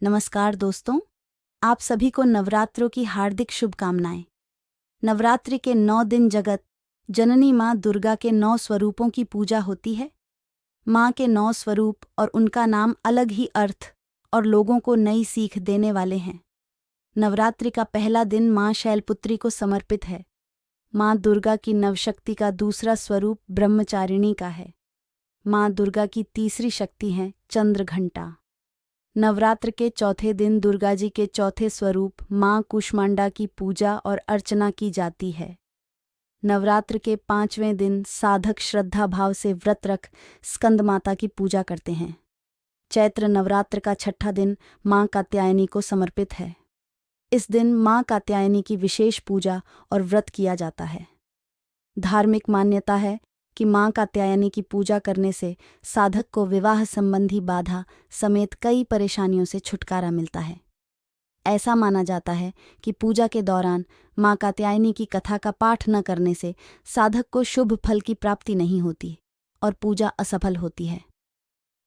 नमस्कार दोस्तों, आप सभी को नवरात्रों की हार्दिक शुभकामनाएं। नवरात्रि के 9 दिन जगत जननी माँ दुर्गा के 9 स्वरूपों की पूजा होती है। माँ के 9 स्वरूप और उनका नाम अलग ही अर्थ और लोगों को नई सीख देने वाले हैं। नवरात्रि का पहला दिन माँ शैलपुत्री को समर्पित है। माँ दुर्गा की नवशक्ति का दूसरा स्वरूप ब्रह्मचारिणी का है। माँ दुर्गा की तीसरी शक्ति है चंद्रघंटा। नवरात्र के चौथे दिन दुर्गा जी के चौथे स्वरूप माँ कूष्मांडा की पूजा और अर्चना की जाती है। नवरात्र के 5वें दिन साधक श्रद्धा भाव से व्रत रख स्कंद माता की पूजा करते हैं। चैत्र नवरात्र का छठा दिन माँ कात्यायनी को समर्पित है। इस दिन माँ कात्यायनी की विशेष पूजा और व्रत किया जाता है। धार्मिक मान्यता है कि माँ कात्यायनी की पूजा करने से साधक को विवाह संबंधी बाधा समेत कई परेशानियों से छुटकारा मिलता है। ऐसा माना जाता है कि पूजा के दौरान माँ कात्यायनी की कथा का पाठ न करने से साधक को शुभ फल की प्राप्ति नहीं होती और पूजा असफल होती है।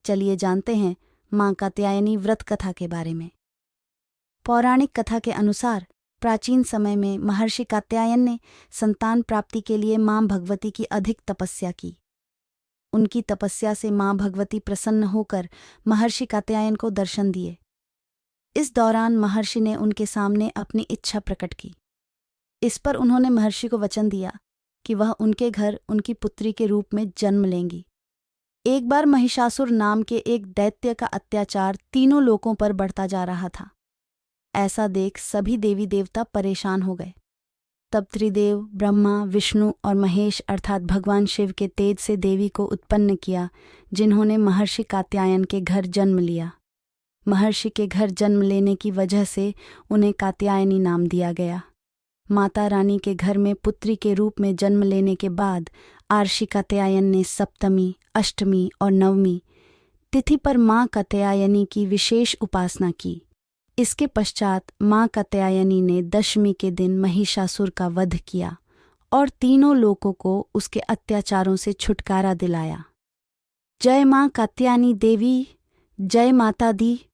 चलिए जानते हैं माँ कात्यायनी व्रत कथा के बारे में। पौराणिक कथा के अनुसार प्राचीन समय में महर्षि कात्यायन ने संतान प्राप्ति के लिए मां भगवती की अधिक तपस्या की। उनकी तपस्या से मां भगवती प्रसन्न होकर महर्षि कात्यायन को दर्शन दिए। इस दौरान महर्षि ने उनके सामने अपनी इच्छा प्रकट की। इस पर उन्होंने महर्षि को वचन दिया कि वह उनके घर उनकी पुत्री के रूप में जन्म लेंगी। एक बार महिषासुर नाम के एक दैत्य का अत्याचार तीनों लोकों पर बढ़ता जा रहा था। ऐसा देख सभी देवी देवता परेशान हो गए। तब त्रिदेव ब्रह्मा, विष्णु और महेश अर्थात भगवान शिव के तेज से देवी को उत्पन्न किया, जिन्होंने महर्षि कात्यायन के घर जन्म लिया। महर्षि के घर जन्म लेने की वजह से उन्हें कात्यायनी नाम दिया गया। माता रानी के घर में पुत्री के रूप में जन्म लेने के बाद आर्षि कात्यायन ने सप्तमी, अष्टमी और नवमी तिथि पर माँ कात्यायनी की विशेष उपासना की। इसके पश्चात माँ कात्यायनी ने दशमी के दिन महिषासुर का वध किया और तीनों लोकों को उसके अत्याचारों से छुटकारा दिलाया। जय माँ कात्यायनी देवी, जय माता दी।